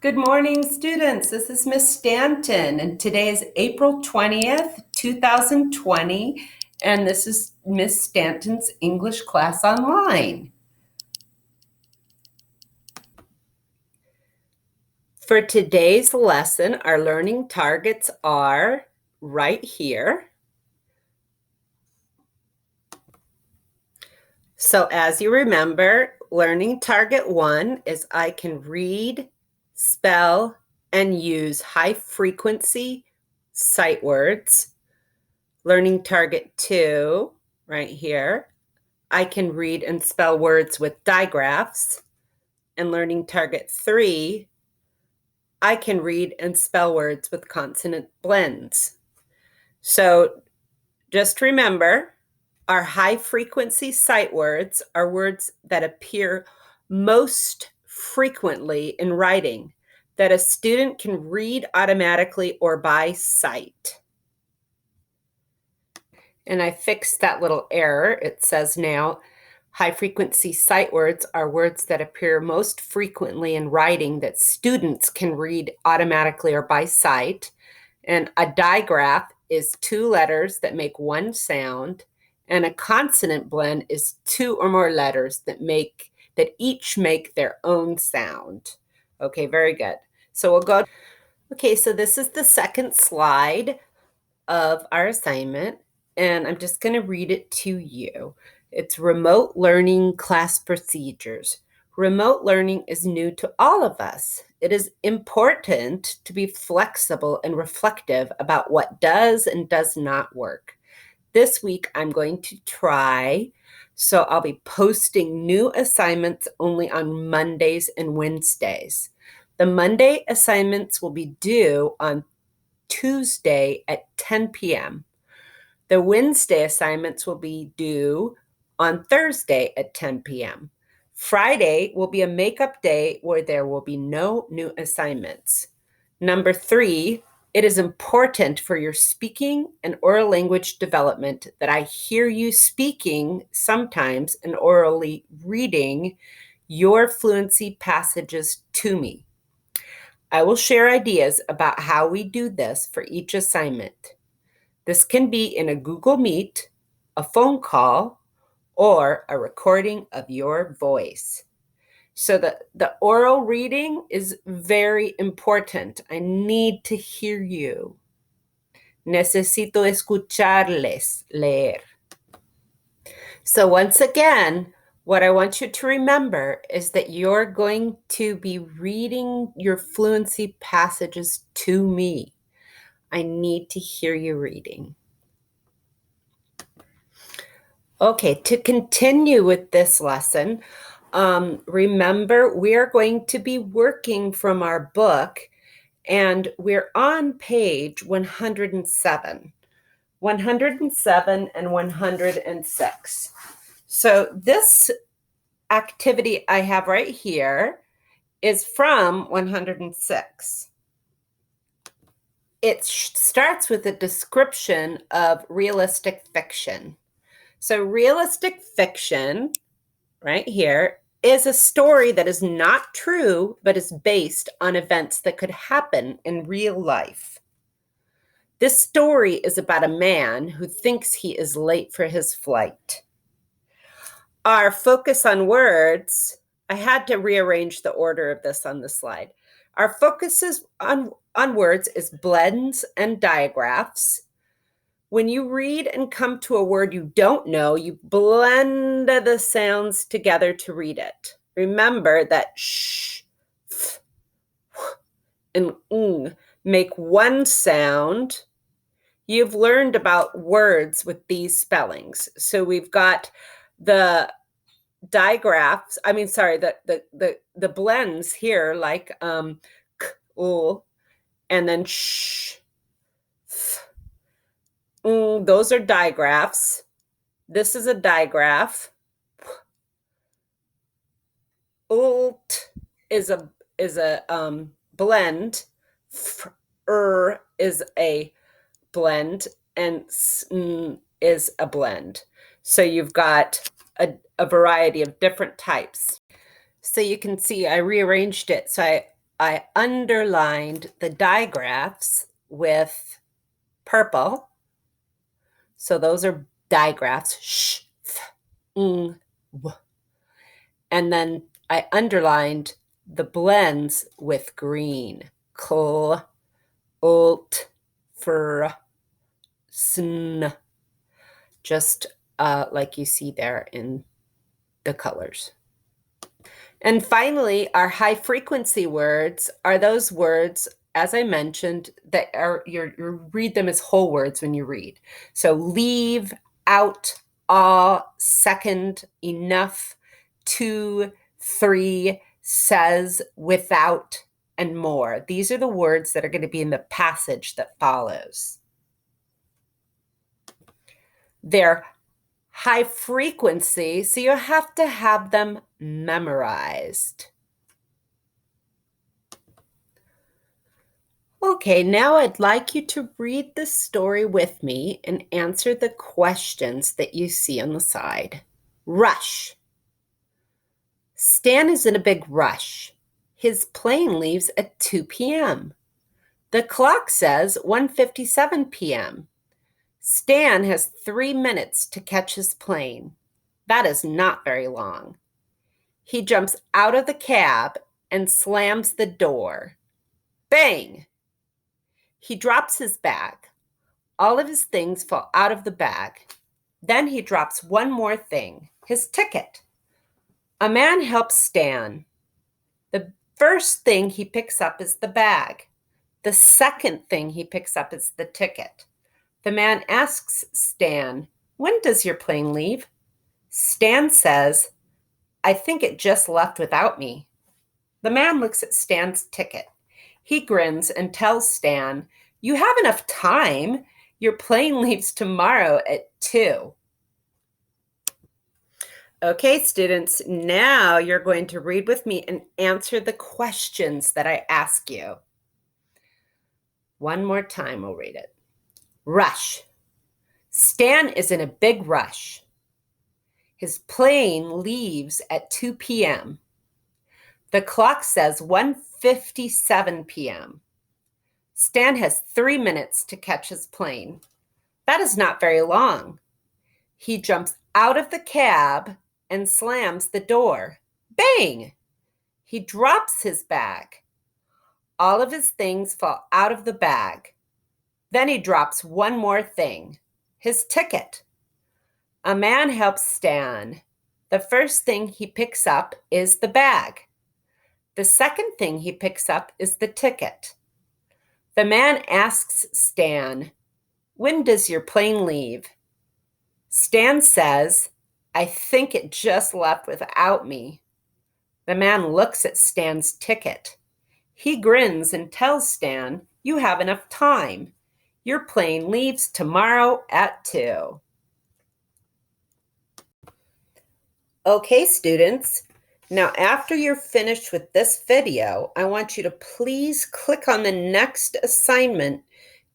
Good morning, students. This is Miss Stanton, and today is April 20th, 2020, and this is Miss Stanton's English class online. For today's lesson, our learning targets are right here. So as you remember, learning target 1 is I can read, spell, and use high-frequency sight words. Learning target 2, right here, I can read and spell words with digraphs. And learning target 3, I can read and spell words with consonant blends. So just remember, our high-frequency sight words are words that appear most frequently in writing that a student can read automatically or by sight. And I fixed that little error. It says now, high-frequency sight words are words that appear most frequently in writing that students can read automatically or by sight. And a digraph is 2 letters that make one sound, and a consonant blend is 2 or more letters that each make their own sound. Okay, very good. So we'll go. Okay, so this is the second slide of our assignment, and I'm just going to read it to you. It's remote learning class procedures. Remote learning is new to all of us. It is important to be flexible and reflective about what does and does not work. This week, I'm going to try, so I'll be posting new assignments only on Mondays and Wednesdays. The Monday assignments will be due on Tuesday at 10 p.m. The Wednesday assignments will be due on Thursday at 10 p.m. Friday will be a makeup day where there will be no new assignments. Number 3, it is important for your speaking and oral language development that I hear you speaking sometimes and orally reading your fluency passages to me. I will share ideas about how we do this for each assignment. This can be in a Google Meet, a phone call, or a recording of your voice. So the oral reading is very important. I need to hear you. Necesito escucharles leer. So once again, what I want you to remember is that you're going to be reading your fluency passages to me. I need to hear you reading. Okay, to continue with this lesson, remember we're going to be working from our book, and we're on page 107. 107 and 106. So this activity I have right here is from 106. It starts with a description of realistic fiction. So realistic fiction, right here, is a story that is not true, but is based on events that could happen in real life. This story is about a man who thinks he is late for his flight. Our focus on words, I had to rearrange the order of this on the slide. Our focus on words is blends and digraphs. When you read and come to a word you don't know, you blend the sounds together to read it. Remember that sh, f, and ng make one sound. You've learned about words with these spellings. So we've got the digraphs, the blends here, like k, u, and then sh, f, those are digraphs. This is a digraph. Ult is a blend. Is a blend, and sn is a blend. So you've got a variety of different types. So you can see I rearranged it. So I underlined the digraphs with purple. So those are digraphs. Sh, f, ng, w. And then I underlined the blends with green. Kl, ult, fr, sn. Just like you see there in the colors. And finally, our high frequency words are those words, as I mentioned, that are you read them as whole words when you read. So leave, out, all, second, enough, to, three, says, without, and more. These are the words that are going to be in the passage that follows. They're high frequency, so you have to have them memorized. Okay, now I'd like you to read the story with me and answer the questions that you see on the side. Rush. Stan is in a big rush. His plane leaves at 2 p.m. The clock says 1:57 p.m. Stan has 3 minutes to catch his plane. That is not very long. He jumps out of the cab and slams the door. Bang! He drops his bag. All of his things fall out of the bag. Then he drops one more thing, his ticket. A man helps Stan. The first thing he picks up is the bag. The second thing he picks up is the ticket. The man asks Stan, "When does your plane leave?" Stan says, "I think it just left without me." The man looks at Stan's ticket. He grins and tells Stan, "You have enough time. Your plane leaves tomorrow at 2. Okay, students, now you're going to read with me and answer the questions that I ask you. One more time, we'll read it. Rush. Stan is in a big rush. His plane leaves at 2 p.m. The clock says 1:57 p.m. Stan has 3 minutes to catch his plane. That is not very long. He jumps out of the cab and slams the door. Bang! He drops his bag. All of his things fall out of the bag. Then he drops one more thing, his ticket. A man helps Stan. The first thing he picks up is the bag. The second thing he picks up is the ticket. The man asks Stan, "When does your plane leave?" Stan says, "I think it just left without me." The man looks at Stan's ticket. He grins and tells Stan, "You have enough time. Your plane leaves tomorrow at 2. Okay, students. Now, after you're finished with this video, I want you to please click on the next assignment,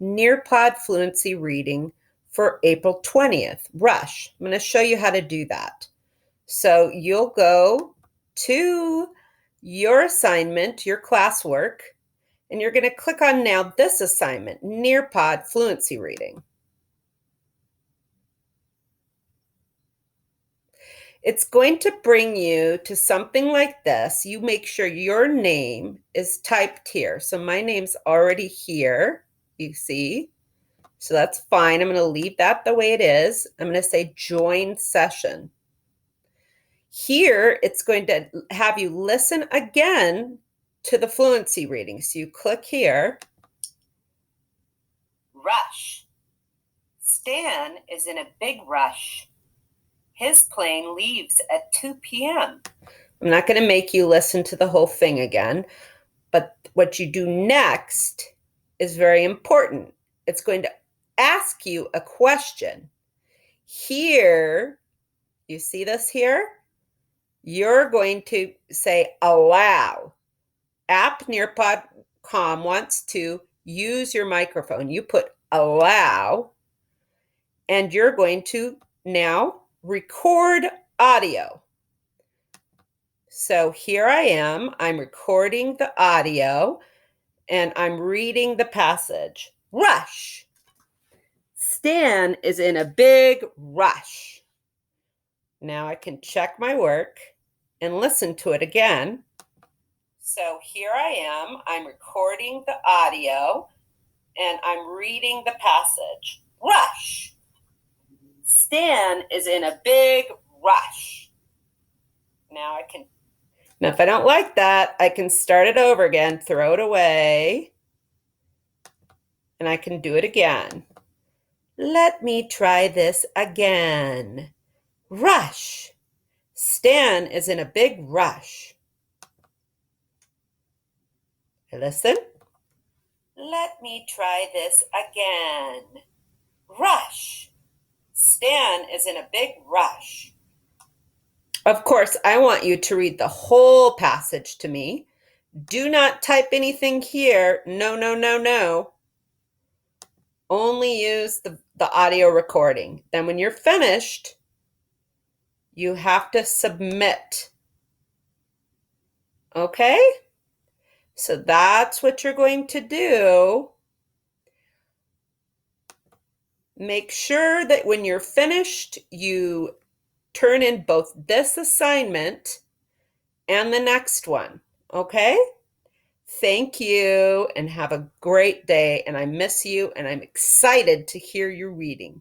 Nearpod Fluency Reading for April 20th, Rush. I'm going to show you how to do that. So you'll go to your assignment, your classwork, and you're going to click on now this assignment, Nearpod Fluency Reading. It's going to bring you to something like this. You make sure your name is typed here. So my name's already here, you see. So that's fine. I'm going to leave that the way it is. I'm going to say join session. Here, it's going to have you listen again to the fluency reading. So you click here. Rush. Stan is in a big rush. His plane leaves at 2 p.m. I'm not going to make you listen to the whole thing again, but what you do next is very important. It's going to ask you a question. Here, you see this here? You're going to say allow. App Nearpod.com wants to use your microphone. You put allow, and you're going to now record audio. So here I am. I'm recording the audio and I'm reading the passage. Rush. Stan is in a big rush. Now I can check my work and listen to it again. So here I am. I'm recording the audio and I'm reading the passage. Rush. Stan is in a big rush. Now if I don't like that, I can start it over again, throw it away, and I can do it again. Let me try this again. Rush. Stan is in a big rush. Listen. Let me try this again. Rush. Stan is in a big rush. Of course, I want you to read the whole passage to me. Do not type anything here. No, no, no, no. Only use the audio recording. Then when you're finished, you have to submit. Okay? So that's what you're going to do. Make sure that when you're finished, you turn in both this assignment and the next one. Okay? Thank you and have a great day. And I miss you and I'm excited to hear your reading.